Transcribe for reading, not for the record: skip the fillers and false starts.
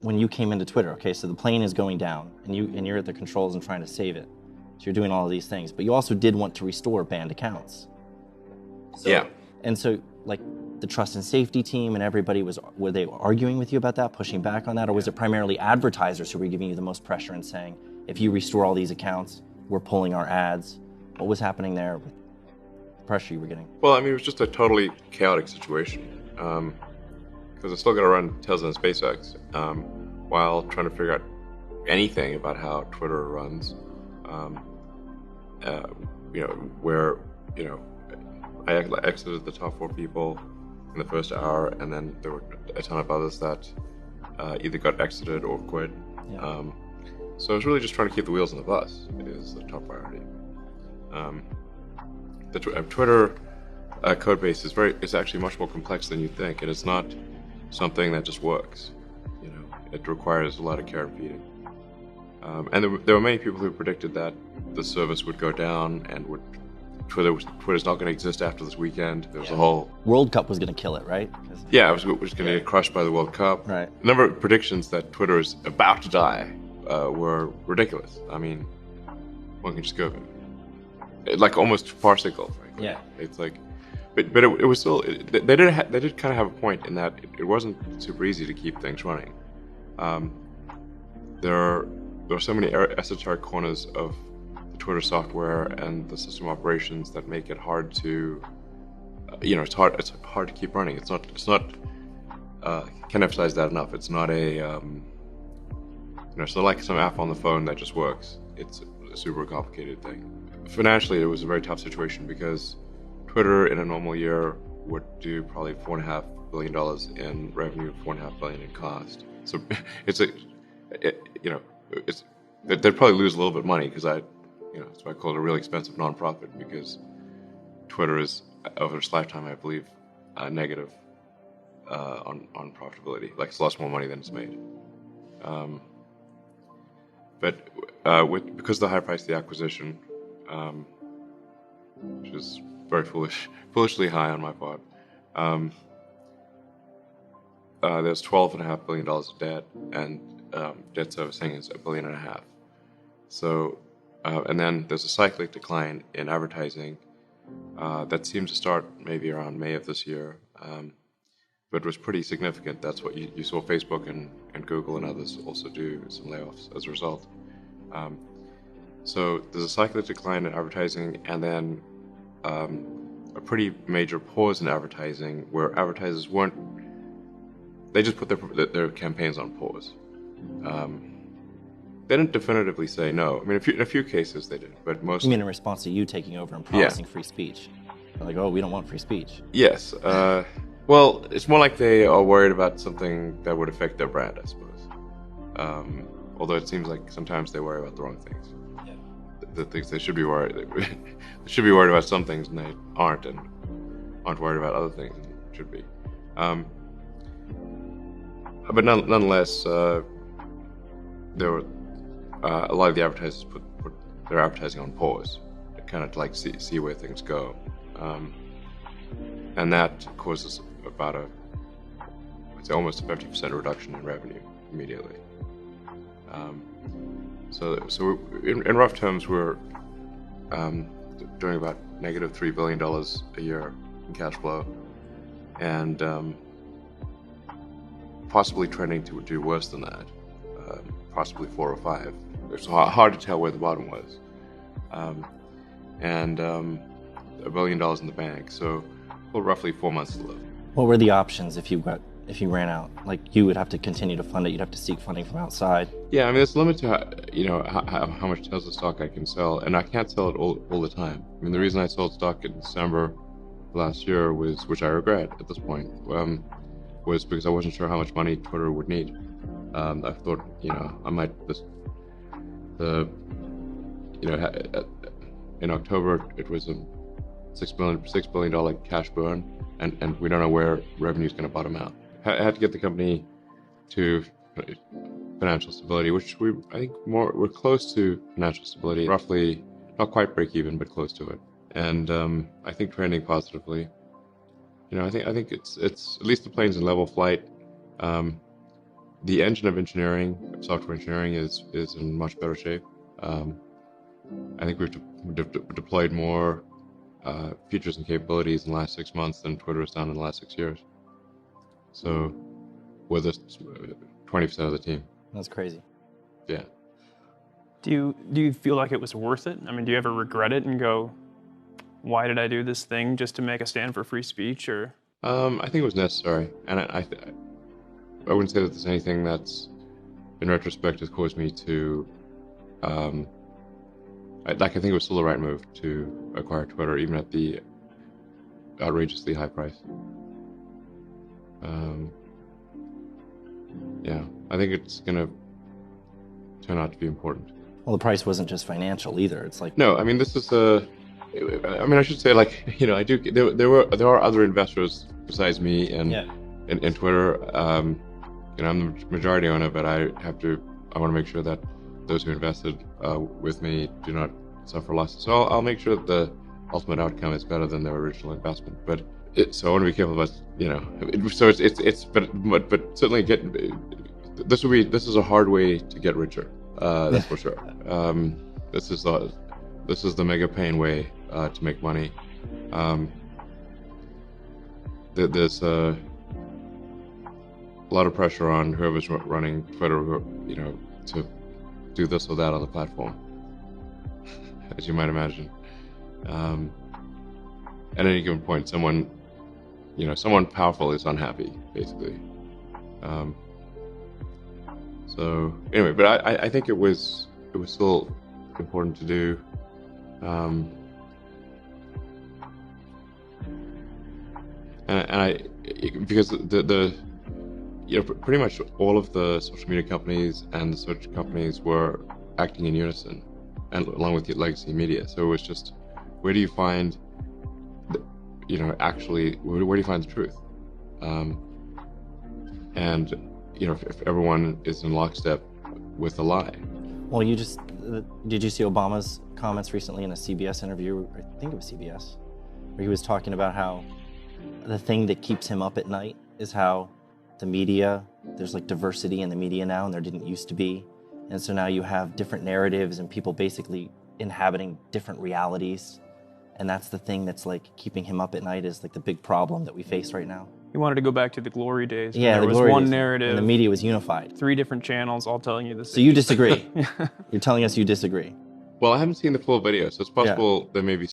when you came into Twitter, okay, so the plane is going down, and you're at the controls and trying to save it. So you're doing all of these things, but you also did want to restore banned accounts. Yeah. And so, like, the trust and safety team and everybody, were they arguing with you about that, pushing back on that, or was it primarily advertisers who were giving you the most pressure and saying, if you restore all these accounts, we're pulling our ads? What was happening there with the pressure you were getting? Well, I mean, it was just a totally chaotic situation. Because I still got to run Tesla and SpaceX while trying to figure out anything about how Twitter runs. Where I exited the top 4 people in the first hour, and then there were a ton of others that either got exited or quit. Yeah. So I was really just trying to keep the wheels on the bus is the top priority. The Twitter code base is actually much more complex than you think, and it's not something that just works. It requires a lot of care and feeding. And there were many people who predicted that the service would go down and Twitter's not going to exist after this weekend. There was a whole World Cup was going to kill it, right? it was going to get crushed by the World Cup. Right. A number of predictions that Twitter is about to die were ridiculous. I mean, one can just go like almost farcical, frankly. Yeah. It's like, but it was still they did kind of have a point in that it wasn't super easy to keep things running. There are so many esoteric corners of the Twitter software and the system operations that make it hard to, it's hard to keep running. It's not. Can't emphasize that enough. It's not it's not like some app on the phone that just works. It's a super complicated thing. Financially, it was a very tough situation because Twitter in a normal year would do probably $4.5 billion in revenue, $4.5 billion in cost. So they'd probably lose a little bit of money because that's why I call it a really expensive nonprofit, because Twitter is over its lifetime, I believe, negative on profitability. Like, it's lost more money than it's made. Because of the high price of the acquisition, which is very foolishly high on my part, there's $12.5 billion of debt, and debt servicing is $1.5 billion. So, and then there's a cyclic decline in advertising that seems to start maybe around May of this year, but was pretty significant. That's what you saw Facebook and Google and others also do some layoffs as a result. So there's a cyclic decline in advertising, and then a pretty major pause in advertising where advertisers they just put their campaigns on pause. They didn't definitively say no. I mean, in a few cases they did, but most... You mean in response to you taking over and promising free speech? They're like, oh, we don't want free speech. Yes. Well, it's more like they are worried about something that would affect their brand, I suppose. Although it seems like sometimes they worry about the wrong things. Yeah. The things they should be worried... They should be worried about some things and they aren't, and aren't worried about other things and should be. But nonetheless, there were a lot of the advertisers put their advertising on pause, kind of to like see where things go, and that causes about I'd say almost a 50% reduction in revenue immediately. So in rough terms, we're doing about negative $3 billion a year in cash flow, and possibly trending to do worse than that, possibly 4 or 5. It's hard to tell where the bottom was. And $1 billion in the bank, so roughly 4 months to live. What were the options if you ran out? Like, you would have to continue to fund it. You'd have to seek funding from outside. Yeah, I mean, there's a limit to how much Tesla stock I can sell, and I can't sell it all the time. I mean, the reason I sold stock in December last year was, which I regret at this point, was because I wasn't sure how much money Twitter would need. I thought, I might in October it was a $6 billion cash burn, and we don't know where revenue is going to bottom out. I had to get the company to financial stability, which I think we're close to financial stability, roughly not quite break even, but close to it. And I think trending positively. I think it's at least the plane's in level flight. the engine of engineering, software engineering, is in much better shape. I think we've deployed more features and capabilities in the last 6 months than Twitter has done in the last 6 years. So, with 20% of the team. That's crazy. Yeah. Do you feel like it was worth it? I mean, do you ever regret it and go, why did I do this thing just to make a stand for free speech? Or I think it was necessary, and I wouldn't say that there's anything that's, in retrospect, has caused me to. I think it was still the right move to acquire Twitter, even at the outrageously high price. Yeah, I think it's gonna turn out to be important. Well, the price wasn't just financial either. It's like, No, I mean, this is a. I mean, I should say, like, I do. There are other investors besides me in Twitter. I'm the majority owner, but I want to make sure that those who invested with me do not suffer losses. So I'll make sure that the ultimate outcome is better than their original investment. But so I want to be careful about, So it's but certainly this is a hard way to get richer. That's for sure. This is the mega pain way to make money. There's a lot of pressure on whoever's running Twitter, to do this or that on the platform, as you might imagine. At any given point, someone powerful is unhappy, basically. So anyway, but I think it was still important to do. Because pretty much all of the social media companies and the search companies were acting in unison, and along with the legacy media. So it was just, where do you find, where do you find the truth? And if everyone is in lockstep with the lie. Well, did you see Obama's comments recently in a CBS interview? I think it was CBS, where he was talking about how the thing that keeps him up at night is how the media, there's like diversity in the media now, and there didn't used to be. And so now you have different narratives and people basically inhabiting different realities. And that's the thing that's like keeping him up at night, is like the big problem that we face right now. you wanted to go back to the glory days. Yeah, there was one narrative. And the media was unified. 3 different channels all telling you the same. So you disagree. You're telling us you disagree. Well, I haven't seen the full video, so it's possible there may be